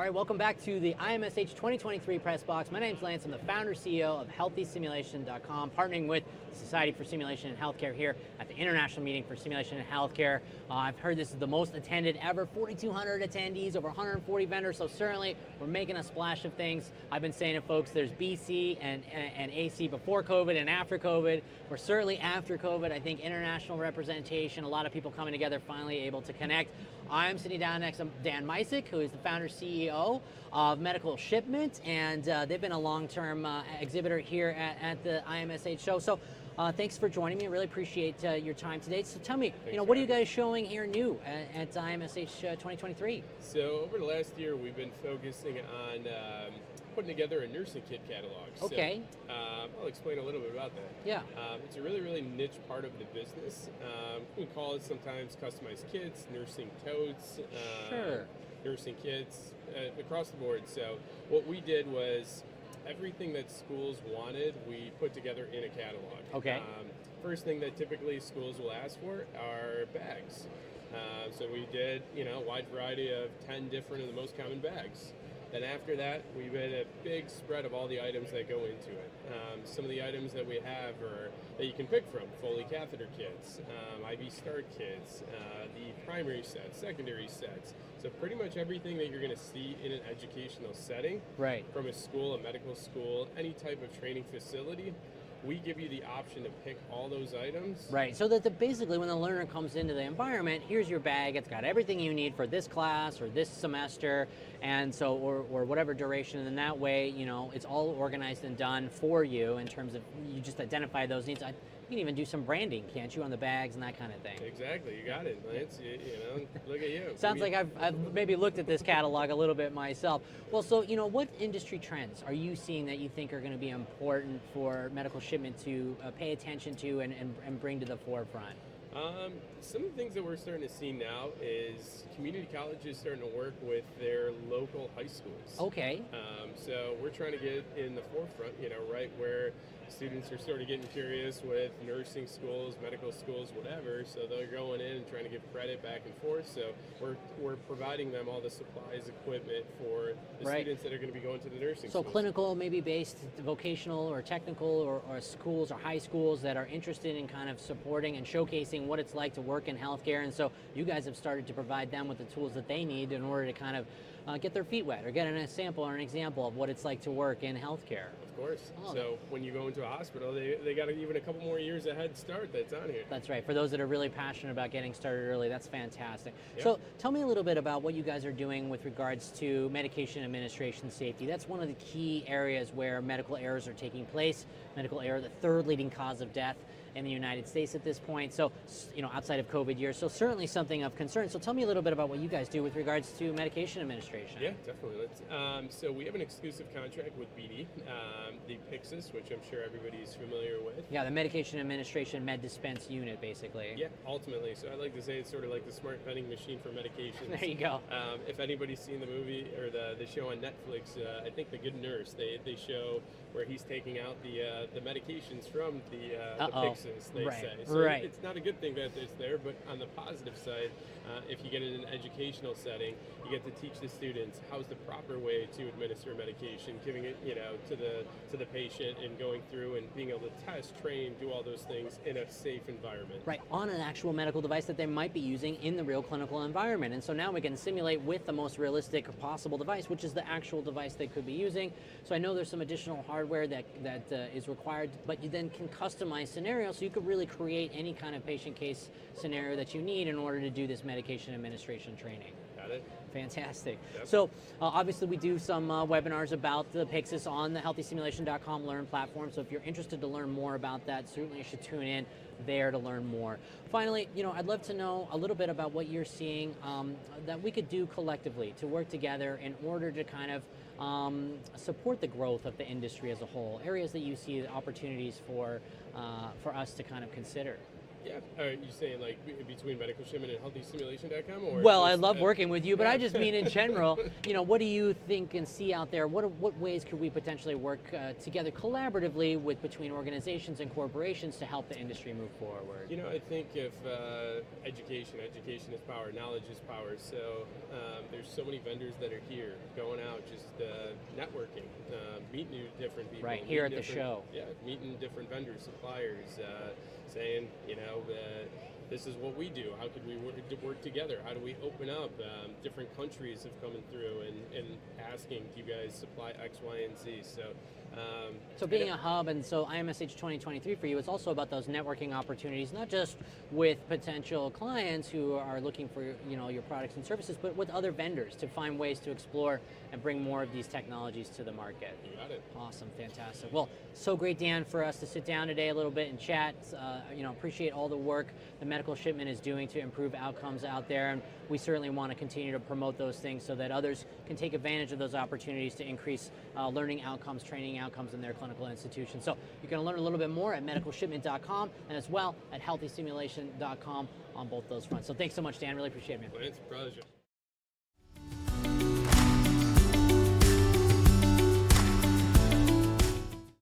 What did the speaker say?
right, welcome back to the IMSH 2023 Press Box. My name's Lance. I'm the founder CEO of HealthySimulation.com, partnering with the Society for Simulation in Healthcare here at the International Meeting for Simulation in Healthcare. I've heard this is the most attended ever, 4,200 attendees, over 140 vendors, so certainly we're making a splash of things. I've been saying it, folks, there's BC and AC before COVID and after COVID. We're certainly after COVID. I think international representation, a lot of people coming together, finally able to connect. I'm sitting down next to Dan Micic, who is the founder CEO of Medical Shipment, and they've been a long-term exhibitor here at the IMSH show. So thanks for joining me. I really appreciate your time today. So tell me, what are you guys showing here new at IMSH 2023? So over the last year, we've been focusing on putting together a nursing kit catalog. Okay. So, I'll explain a little bit about that. Yeah. It's a really, really niche part of the business. We call it sometimes customized kits, nursing totes, Sure. nursing kits, across the board. So what we did was everything that schools wanted, we put together in a catalog. Okay. First thing that typically schools will ask for are bags. So we did, a wide variety of 10 different of the most common bags. Then after that, we made a big spread of all the items that go into it. Some of the items that we have are that you can pick from: Foley catheter kits, IV start kits, the primary sets, secondary sets. So pretty much everything that you're going to see in an educational setting, Right. from a school, a medical school, any type of training facility, we give you the option to pick all those items. Right, so that basically when the learner comes into the environment, here's your bag, it's got everything you need for this class or this semester, and so, or whatever duration, and that way, it's all organized and done for you in terms of, you just identify those needs. You can even do some branding, can't you, on the bags and that kind of thing? Exactly, you got it, Lance. Look at you. Sounds like I've maybe looked at this catalog a little bit myself. Well, so, what industry trends are you seeing that you think are going to be important for Medical Shipment to pay attention to and bring to the forefront? Some of the things that we're starting to see now is community colleges starting to work with their local high schools. Okay. So we're trying to get in the forefront, right where students are sort of getting curious with nursing schools, medical schools, whatever. So they're going in and trying to give credit back and forth. So we're providing them all the supplies, equipment for the Right. students that are going to be going to the nursing So schools. clinical, maybe based vocational or technical or schools or high schools that are interested in kind of supporting and showcasing what it's like to work in healthcare. And so you guys have started to provide them with the tools that they need in order to kind of get their feet wet or get a sample or an example of what it's like to work in healthcare. Of course. Oh. So when you go into a hospital, they got even a couple more years of head start that's on here. That's right. For those that are really passionate about getting started early, that's fantastic. Yep. So tell me a little bit about what you guys are doing with regards to medication administration safety. That's one of the key areas where medical errors are taking place. Medical error, the third leading cause of death in the United States at this point. So, outside of COVID years, so certainly something of concern. So tell me a little bit about what you guys do with regards to medication administration. Yeah, definitely. So we have an exclusive contract with BD, the Pyxis, which I'm sure everybody's familiar with. Yeah, the medication administration med dispense unit, basically. Yeah, ultimately. So I like to say it's sort of like the smart vending machine for medications. There you go. If anybody's seen the movie or the show on Netflix, I think The Good Nurse, they show where he's taking out the medications from the Pyxis, they Right. say. So Right. it's not a good thing that it's there, but on the positive side, if you get it in an educational setting, you get to teach the students how's the proper way to administer medication, giving it, to the patient, and going through and being able to test, train, do all those things in a safe environment. Right, on an actual medical device that they might be using in the real clinical environment. And so now we can simulate with the most realistic possible device, which is the actual device they could be using. So I know there's some additional hardware that is required, but you then can customize scenarios, so you could really create any kind of patient case scenario that you need in order to do this medication administration training. Got it? Fantastic. Yep. So obviously we do some webinars about the Pyxis on the HealthySimulation.com Learn platform. So if you're interested to learn more about that, certainly you should tune in there to learn more. Finally, I'd love to know a little bit about what you're seeing that we could do collectively to work together in order to kind of support the growth of the industry as a whole. Areas that you see opportunities for us to kind of consider. Yeah. Are you saying like between medical shipment and healthysimulation.com, or Well, I just, love working with you, but I just mean in general, what do you think and see out there? What ways could we potentially work together collaboratively between organizations and corporations to help the industry move forward? I think if education is power, knowledge is power. So there's so many vendors that are here, going out, just networking, meeting different people. Right, here at the show. Yeah, meeting different vendors, suppliers, saying, this is what we do. How could we work together? How do we open up? Different countries have come through and asking, do you guys supply X, Y, and Z? So being a hub, and so IMSH 2023 for you, it's also about those networking opportunities, not just with potential clients who are looking for your products and services, but with other vendors to find ways to explore and bring more of these technologies to the market. You got it. Awesome, fantastic. Well, so great, Dan, for us to sit down today a little bit and chat. Appreciate all the work the medical shipment is doing to improve outcomes out there, and we certainly want to continue to promote those things so that others can take advantage of those opportunities to increase learning outcomes, training outcomes in their clinical institutions. So you're going to learn a little bit more at medicalshipment.com and as well at healthysimulation.com on both those fronts. So thanks so much, Dan. Really appreciate it, man. Well, it's a pleasure.